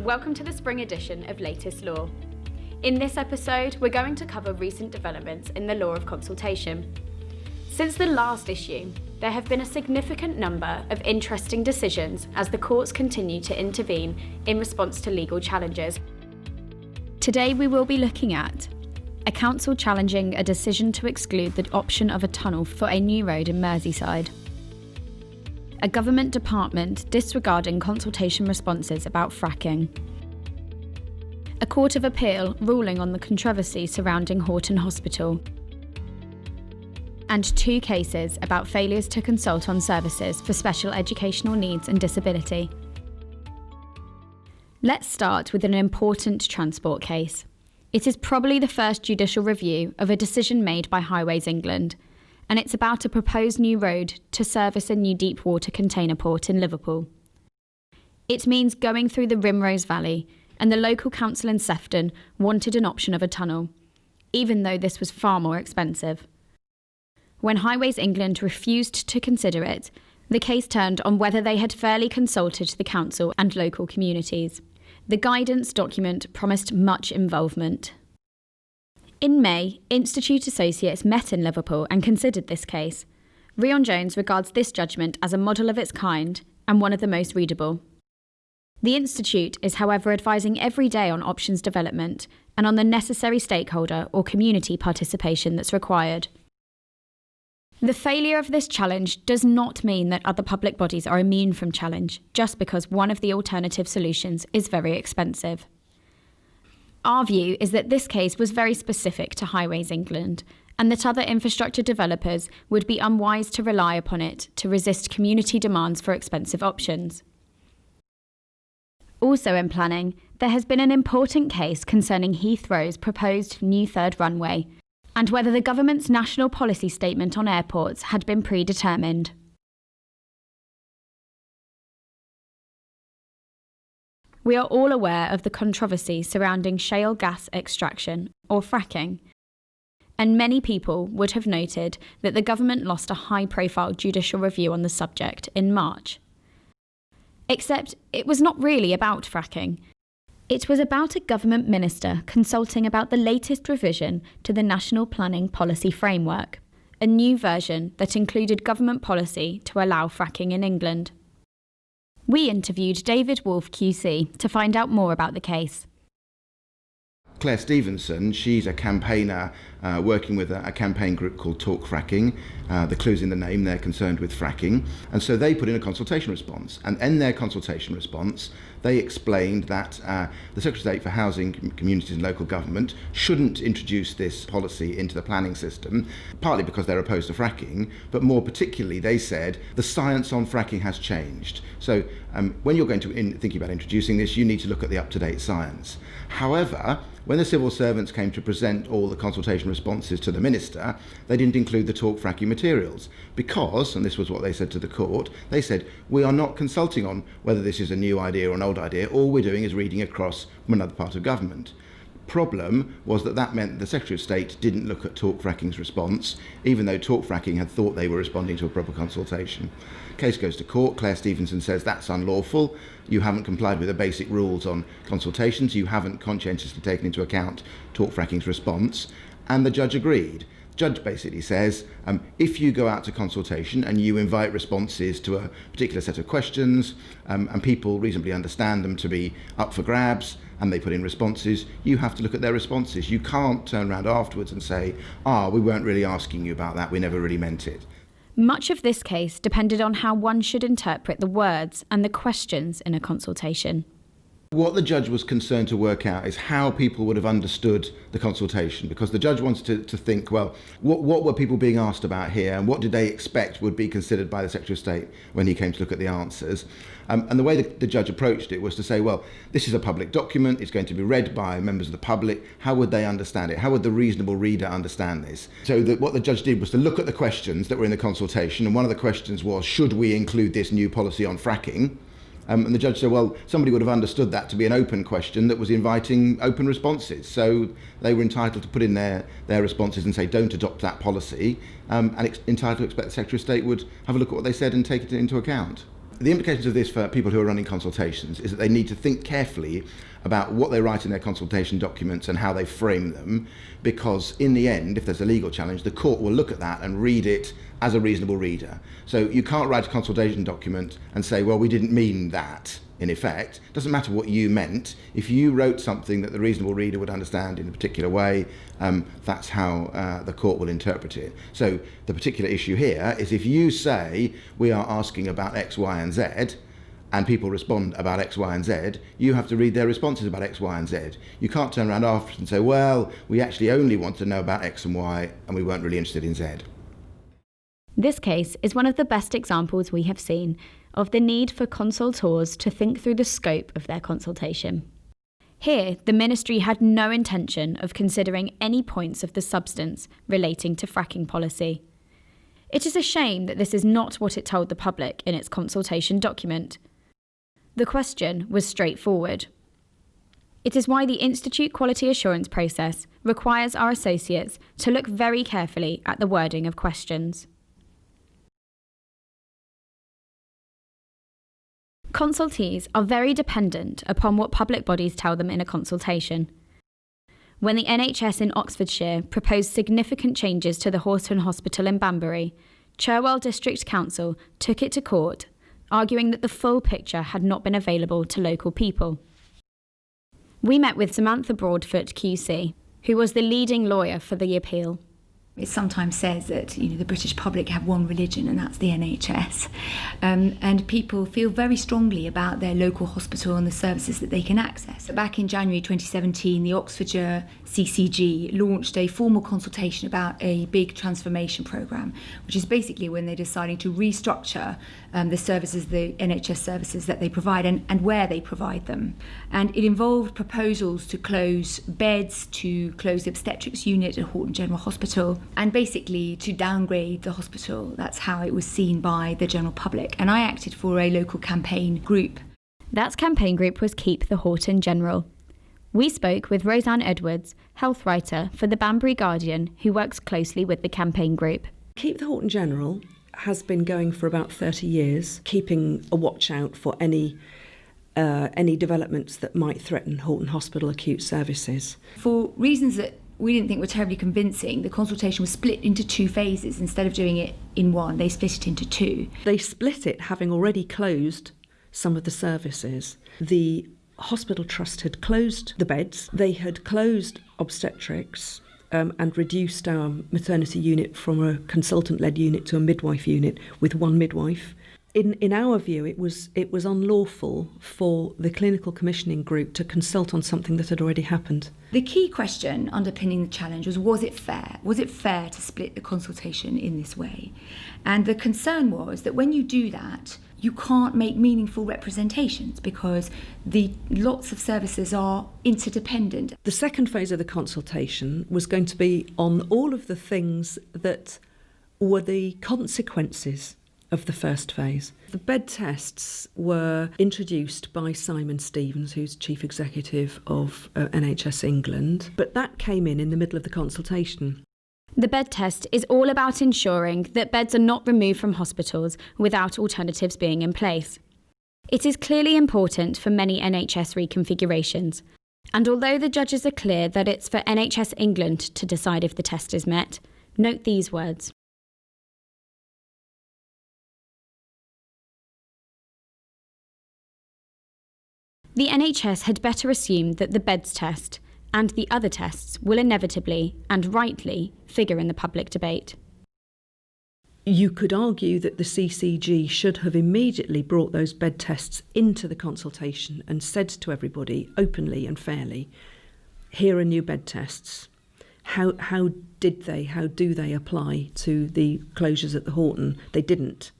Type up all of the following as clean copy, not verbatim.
welcome to the spring edition of Latest Law. In this episode, we're going to cover recent developments in the law of consultation. Since the last issue, there have been a significant number of interesting decisions as the courts continue to intervene in response to legal challenges. Today we will be looking at a council challenging a decision to exclude the option of a tunnel for a new road in Merseyside, a government department disregarding consultation responses about fracking, a Court of Appeal ruling on the controversy surrounding Horton Hospital, and 2 cases about failures to consult on services for special educational needs and disability. Let's start with an important transport case. It is probably the first judicial review of a decision made by Highways England, and it's about a proposed new road to service a new deep water container port in Liverpool. It means going through the Rimrose Valley, and the local council in Sefton wanted an option of a tunnel, even though this was far more expensive. When Highways England refused to consider it, the case turned on whether they had fairly consulted the council and local communities. The guidance document promised much involvement. In May, Institute Associates met in Liverpool and considered this case. Rion Jones regards this judgment as a model of its kind and one of the most readable. The Institute is, however, advising every day on options development and on the necessary stakeholder or community participation that's required. The failure of this challenge does not mean that other public bodies are immune from challenge, just because one of the alternative solutions is very expensive. Our view is that this case was very specific to Highways England, and that other infrastructure developers would be unwise to rely upon it to resist community demands for expensive options. Also in planning, there has been an important case concerning Heathrow's proposed new third runway, and whether the government's national policy statement on airports had been predetermined. We are all aware of the controversy surrounding shale gas extraction, or fracking, and many people would have noted that the government lost a high-profile judicial review on the subject in March. Except it was not really about fracking. It was about a government minister consulting about the latest revision to the National Planning Policy Framework, a new version that included government policy to allow fracking in England. We interviewed David Wolfe QC to find out more about the case. Claire Stevenson, she's a campaigner working with a campaign group called Talk Fracking. The clue's in the name, they're concerned with fracking. And so they put in a consultation response. And in their consultation response, they explained that the Secretary of State for Housing, Communities and Local Government shouldn't introduce this policy into the planning system, partly because they're opposed to fracking, but more particularly they said the science on fracking has changed. So when you're going to thinking about introducing this, you need to look at the up-to-date science. However, when the civil servants came to present all the consultation responses to the minister, they didn't include the Talk Fracking materials because, and this was what they said to the court, they said, we are not consulting on whether this is a new idea or an old idea, all we're doing is reading across from another part of government. Problem was that meant the Secretary of State didn't look at Talk Fracking's response, even though Talk Fracking had thought they were responding to a proper consultation. Case goes to court. Claire Stevenson says that's unlawful. You haven't complied with the basic rules on consultations. You haven't conscientiously taken into account Talk Fracking's response. And the judge agreed. The judge basically says, if you go out to consultation and you invite responses to a particular set of questions, and people reasonably understand them to be up for grabs, and they put in responses, you have to look at their responses. You can't turn around afterwards and say, we weren't really asking you about that, we never really meant it. Much of this case depended on how one should interpret the words and the questions in a consultation. What the judge was concerned to work out is how people would have understood the consultation, because the judge wanted to think, well, what were people being asked about here, and what did they expect would be considered by the Secretary of State when he came to look at the answers. And the way the judge approached it was to say, well, this is a public document, it's going to be read by members of the public, how would they understand it? How would the reasonable reader understand this? So what the judge did was to look at the questions that were in the consultation, and one of the questions was, should we include this new policy on fracking? And the judge said, well, somebody would have understood that to be an open question that was inviting open responses. So they were entitled to put in their responses and say, don't adopt that policy, and entitled to expect the Secretary of State would have a look at what they said and take it into account. The implications of this for people who are running consultations is that they need to think carefully about what they write in their consultation documents and how they frame them, because in the end, if there's a legal challenge, the court will look at that and read it as a reasonable reader. So you can't write a consultation document and say, well, we didn't mean that, in effect. It doesn't matter what you meant. If you wrote something that the reasonable reader would understand in a particular way, that's how the court will interpret it. So the particular issue here is if you say, we are asking about X, Y, and Z, and people respond about X, Y, and Z, you have to read their responses about X, Y, and Z. You can't turn around after and say, well, we actually only want to know about X and Y, and we weren't really interested in Z. This case is one of the best examples we have seen of the need for consultors to think through the scope of their consultation. Here, the ministry had no intention of considering any points of the substance relating to fracking policy. It is a shame that this is not what it told the public in its consultation document. The question was straightforward. It is why the Institute Quality Assurance process requires our associates to look very carefully at the wording of questions. Consultees are very dependent upon what public bodies tell them in a consultation. When the NHS in Oxfordshire proposed significant changes to the Horton Hospital in Banbury, Cherwell District Council took it to court, arguing that the full picture had not been available to local people. We met with Samantha Broadfoot QC, who was the leading lawyer for the appeal. It sometimes says that the British public have one religion, and that's the NHS. And people feel very strongly about their local hospital and the services that they can access. Back in January 2017, the Oxfordshire CCG launched a formal consultation about a big transformation programme, which is basically when they're deciding to restructure the services, the NHS services that they provide and where they provide them. And it involved proposals to close beds, to close the obstetrics unit at Horton General Hospital, and basically to downgrade the hospital. That's how it was seen by the general public. And I acted for a local campaign group. That campaign group was Keep the Horton General. We spoke with Roseanne Edwards, health writer for the Banbury Guardian, who works closely with the campaign group. Keep the Horton General has been going for about 30 years, keeping a watch out for any developments that might threaten Horton Hospital acute services. For reasons that we didn't think were terribly convincing, the consultation was split into two phases. Instead of doing it in one, they split it into two. They split it having already closed some of the services. The hospital trust had closed the beds. They had closed obstetrics and reduced our maternity unit from a consultant-led unit to a midwife unit with one midwife. In our view, it was unlawful for the clinical commissioning group to consult on something that had already happened. The key question underpinning the challenge was it fair? Was it fair to split the consultation in this way? And the concern was that when you do that, you can't make meaningful representations because lots of services are interdependent. The second phase of the consultation was going to be on all of the things that were the consequences of the first phase. The bed tests were introduced by Simon Stevens, who's Chief Executive of NHS England, but that came in the middle of the consultation. The bed test is all about ensuring that beds are not removed from hospitals without alternatives being in place. It is clearly important for many NHS reconfigurations, and although the judges are clear that it's for NHS England to decide if the test is met, note these words. The NHS had better assume that the beds test and the other tests will inevitably and rightly figure in the public debate. You could argue that the CCG should have immediately brought those bed tests into the consultation and said to everybody openly and fairly, here are new bed tests. How do they apply to the closures at the Horton? They didn't.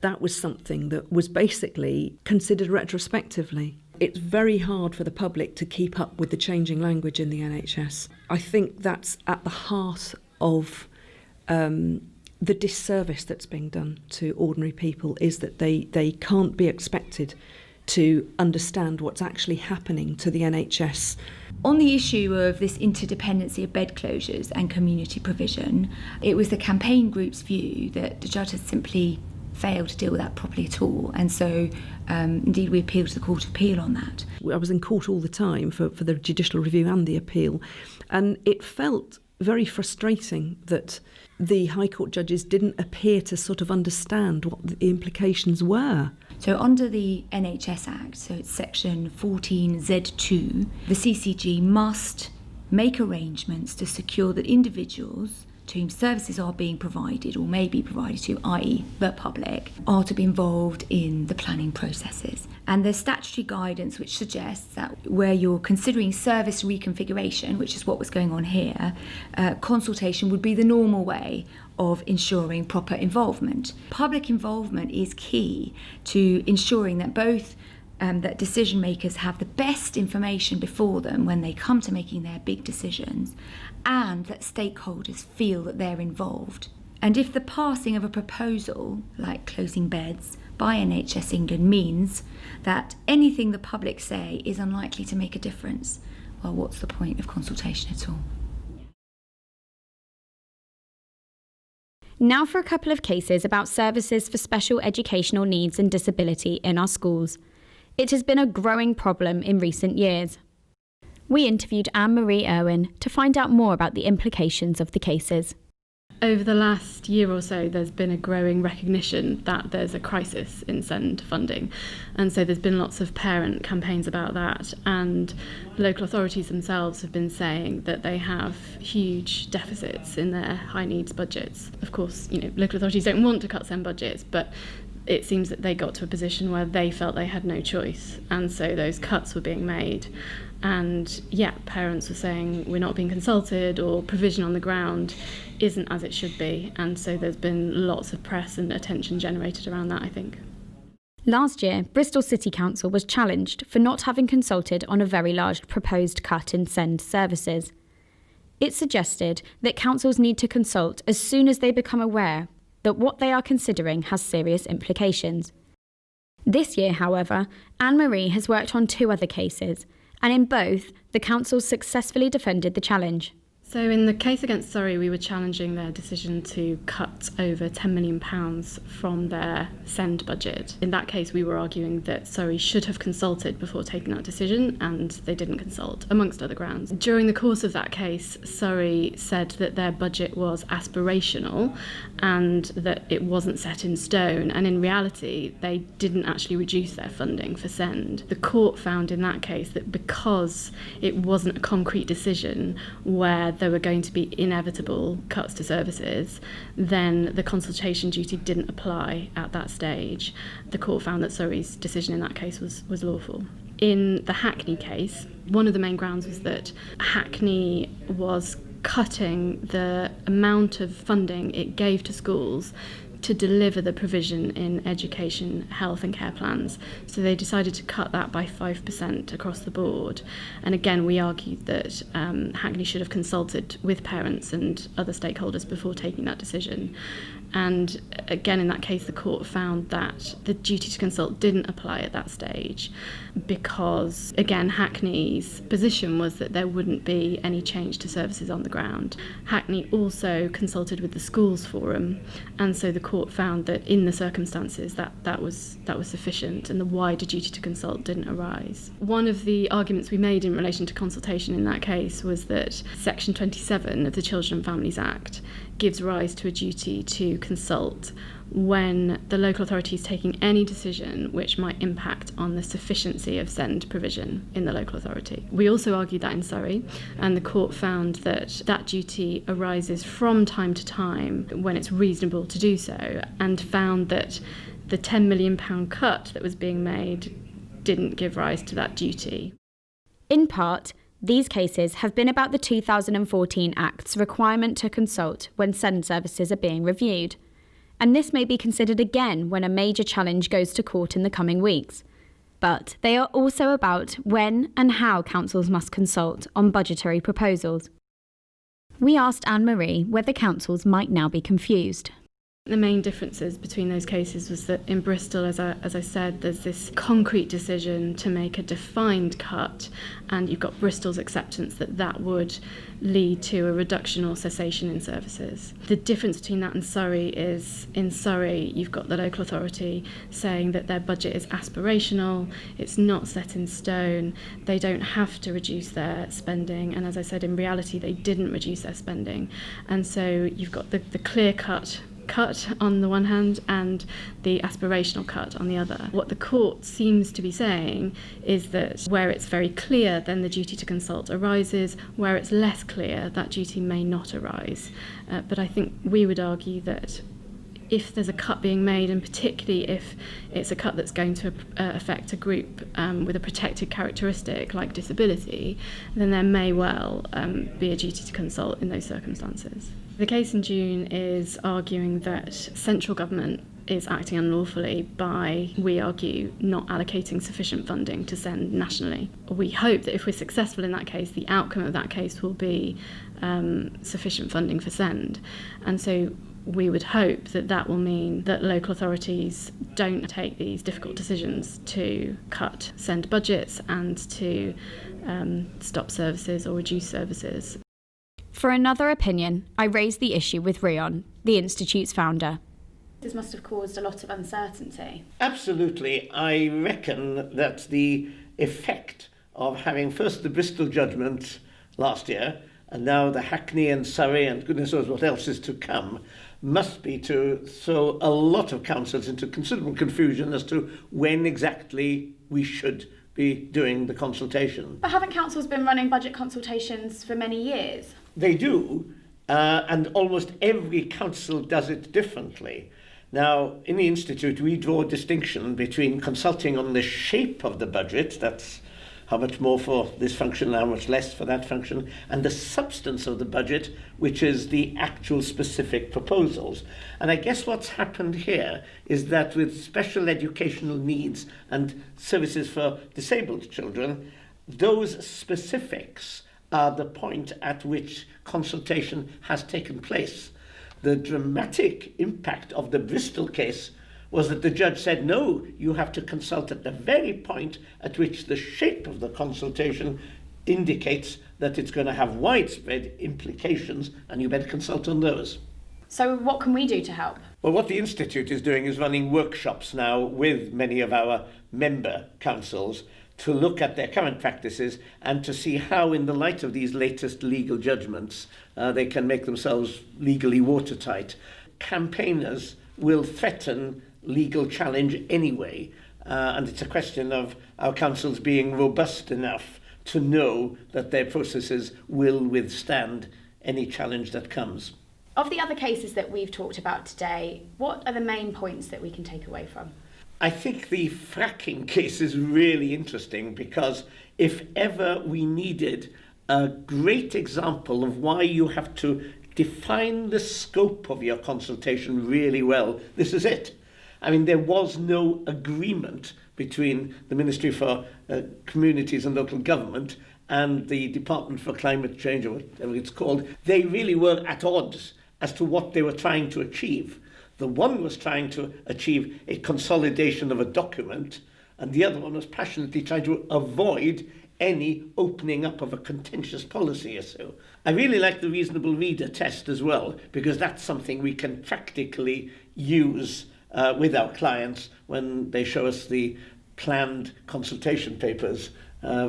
That was something that was basically considered retrospectively. It's very hard for the public to keep up with the changing language in the NHS. I think that's at the heart of the disservice that's being done to ordinary people, is that they can't be expected to understand what's actually happening to the NHS. On the issue of this interdependency of bed closures and community provision, it was the campaign group's view that the judge had simply fail to deal with that properly at all. And so, indeed, we appealed to the Court of Appeal on that. I was in court all the time for the judicial review and the appeal, and it felt very frustrating that the High Court judges didn't appear to sort of understand what the implications were. So under the NHS Act, so it's section 14Z2, the CCG must make arrangements to secure that individuals to whom services are being provided or may be provided to, i.e. the public, are to be involved in the planning processes. And there's statutory guidance which suggests that where you're considering service reconfiguration, which is what was going on here, consultation would be the normal way of ensuring proper involvement. Public involvement is key to ensuring that both that decision makers have the best information before them when they come to making their big decisions, and that stakeholders feel that they're involved. And if the passing of a proposal, like closing beds, by NHS England means that anything the public say is unlikely to make a difference, well, what's the point of consultation at all? Now for a couple of cases about services for special educational needs and disability in our schools. It has been a growing problem in recent years. We interviewed Anne-Marie Irwin to find out more about the implications of the cases. Over the last year or so, there's been a growing recognition that there's a crisis in SEND funding. And so there's been lots of parent campaigns about that. And local authorities themselves have been saying that they have huge deficits in their high needs budgets. Of course, local authorities don't want to cut SEND budgets, but it seems that they got to a position where they felt they had no choice, and so those cuts were being made. And parents were saying we're not being consulted, or provision on the ground isn't as it should be, and so there's been lots of press and attention generated around that, I think. Last year, Bristol City Council was challenged for not having consulted on a very large proposed cut in SEND services. It suggested that councils need to consult as soon as they become aware that what they are considering has serious implications. This year, however, Anne-Marie has worked on 2 other cases, and in both, the council successfully defended the challenge. So in the case against Surrey, we were challenging their decision to cut over £10 million from their SEND budget. In that case, we were arguing that Surrey should have consulted before taking that decision, and they didn't consult, amongst other grounds. During the course of that case, Surrey said that their budget was aspirational and that it wasn't set in stone, and in reality, they didn't actually reduce their funding for SEND. The court found in that case that because it wasn't a concrete decision where there were going to be inevitable cuts to services, then the consultation duty didn't apply at that stage. The court found that Surrey's decision in that case was lawful. In the Hackney case, one of the main grounds was that Hackney was cutting the amount of funding it gave to schools to deliver the provision in education, health and care plans. So they decided to cut that by 5% across the board. And again, we argued that Hackney should have consulted with parents and other stakeholders before taking that decision. And again, in that case, the court found that the duty to consult didn't apply at that stage because, again, Hackney's position was that there wouldn't be any change to services on the ground. Hackney also consulted with the schools forum, and so the court found that in the circumstances that was sufficient and the wider duty to consult didn't arise. One of the arguments we made in relation to consultation in that case was that Section 27 of the Children and Families Act gives rise to a duty to consult when the local authority is taking any decision which might impact on the sufficiency of SEND provision in the local authority. We also argued that in Surrey, and the court found that that duty arises from time to time when it's reasonable to do so, and found that the £10 million cut that was being made didn't give rise to that duty. In part, these cases have been about the 2014 Act's requirement to consult when SEND services are being reviewed. And this may be considered again when a major challenge goes to court in the coming weeks. But they are also about when and how councils must consult on budgetary proposals. We asked Anne-Marie whether councils might now be confused. The main differences between those cases was that in Bristol, as I said, there's this concrete decision to make a defined cut, and you've got Bristol's acceptance that would lead to a reduction or cessation in services. The difference between that and Surrey is, in Surrey, you've got the local authority saying that their budget is aspirational, it's not set in stone, they don't have to reduce their spending, and as I said, in reality, they didn't reduce their spending. And so you've got the clear-cut on the one hand and the aspirational cut on the other. What the court seems to be saying is that where it's very clear, then the duty to consult arises. Where it's less clear, that duty may not arise. But I think we would argue that if there's a cut being made, and particularly if it's a cut that's going to affect a group with a protected characteristic like disability, then there may well be a duty to consult in those circumstances. The case in June is arguing that central government is acting unlawfully by, we argue, not allocating sufficient funding to SEND nationally. We hope that if we're successful in that case, the outcome of that case will be sufficient funding for SEND. And so we would hope that will mean that local authorities don't take these difficult decisions to cut SEND budgets and to stop services or reduce services. For another opinion, I raised the issue with Rion, the Institute's founder. This must have caused a lot of uncertainty. Absolutely. I reckon that the effect of having first the Bristol judgment last year and now the Hackney and Surrey and goodness knows what else is to come must be to throw a lot of councils into considerable confusion as to when exactly we should be doing the consultation. But haven't councils been running budget consultations for many years? They do, and almost every council does it differently. Now, in the Institute, we draw a distinction between consulting on the shape of the budget, that's how much more for this function, how much less for that function, and the substance of the budget, which is the actual specific proposals. And I guess what's happened here is that with special educational needs and services for disabled children, those specifics are the point at which consultation has taken place. The dramatic impact of the Bristol case was that the judge said, no, you have to consult at the very point at which the shape of the consultation indicates that it's going to have widespread implications, and you better consult on those. So what can we do to help? Well, what the Institute is doing is running workshops now with many of our member councils to look at their current practices and to see how, in the light of these latest legal judgments, they can make themselves legally watertight. Campaigners will threaten legal challenge anyway, and it's a question of our councils being robust enough to know that their processes will withstand any challenge that comes. Of the other cases that we've talked about today, what are the main points that we can take away from? I think the fracking case is really interesting because if ever we needed a great example of why you have to define the scope of your consultation really well, this is it. I mean, there was no agreement between the Ministry for Communities and Local Government and the Department for Climate Change, or whatever it's called. They really were at odds as to what they were trying to achieve. The one was trying to achieve a consolidation of a document, and the other one was passionately trying to avoid any opening up of a contentious policy issue. I really like the reasonable reader test as well, because that's something we can practically use with our clients when they show us the planned consultation papers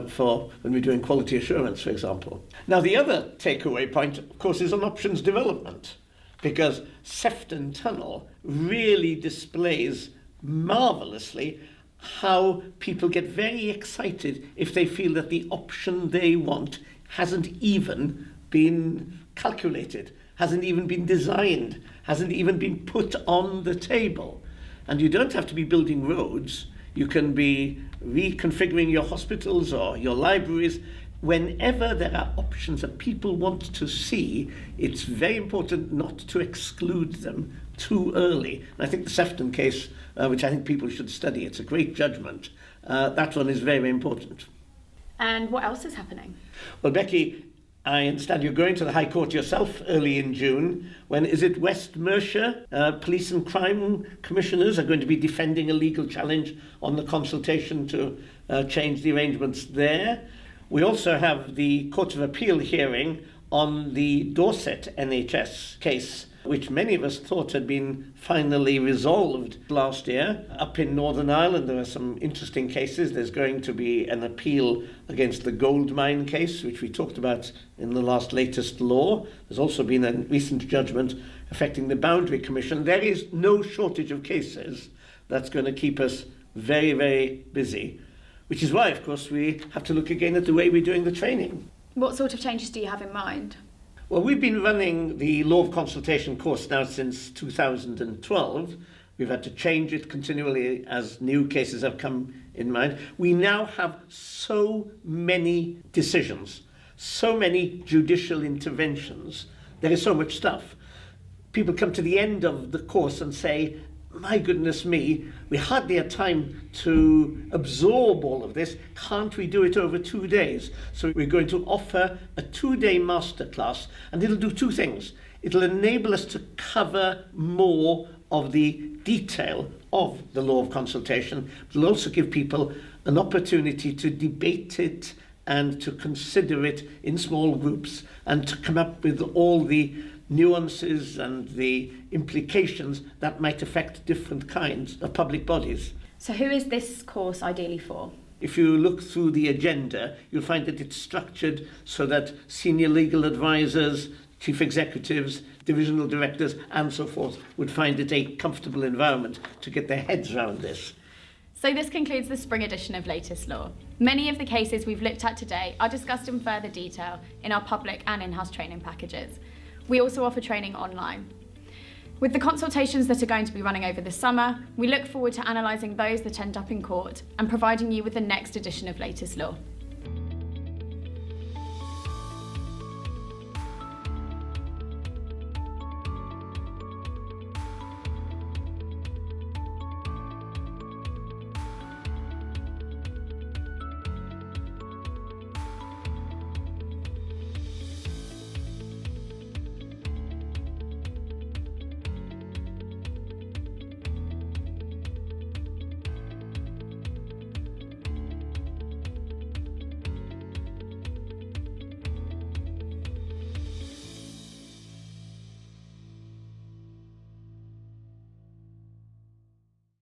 for when we're doing quality assurance, for example. Now, the other takeaway point, of course, is on options development, because Sefton Tunnel really displays marvellously how people get very excited if they feel that the option they want hasn't even been calculated, hasn't even been designed, hasn't even been put on the table. And you don't have to be building roads. You can be reconfiguring your hospitals or your libraries. Whenever there are options that people want to see, it's very important not to exclude them too early. And I think the Sefton case, which I think people should study, it's a great judgment. That one is very, very important. And what else is happening? Well, Becky, I understand you're going to the High Court yourself early in June, when is it West Mercia police and crime commissioners are going to be defending a legal challenge on the consultation to change the arrangements there. We also have the Court of Appeal hearing on the Dorset NHS case, which many of us thought had been finally resolved last year. Up in Northern Ireland, there are some interesting cases. There's going to be an appeal against the gold mine case, which we talked about in the latest law. There's also been a recent judgment affecting the Boundary Commission. There is no shortage of cases that's going to keep us very, very busy, which is why, of course, we have to look again at the way we're doing the training. What sort of changes do you have in mind? Well, we've been running the Law of Consultation course now since 2012. We've had to change it continually as new cases have come in mind. We now have so many decisions, so many judicial interventions. There is so much stuff. People come to the end of the course and say, my goodness me, we hardly had time to absorb all of this. Can't we do it over 2 days? So we're going to offer a 2-day masterclass, and it'll do two things. It'll enable us to cover more of the detail of the law of consultation. It'll also give people an opportunity to debate it and to consider it in small groups and to come up with all the nuances and the implications that might affect different kinds of public bodies. So who is this course ideally for? If you look through the agenda, you'll find that it's structured so that senior legal advisors, chief executives, divisional directors and so forth would find it a comfortable environment to get their heads around this. So this concludes the spring edition of Latest Law. Many of the cases we've looked at today are discussed in further detail in our public and in-house training packages. We also offer training online. With the consultations that are going to be running over the summer, we look forward to analysing those that end up in court and providing you with the next edition of Latest Law.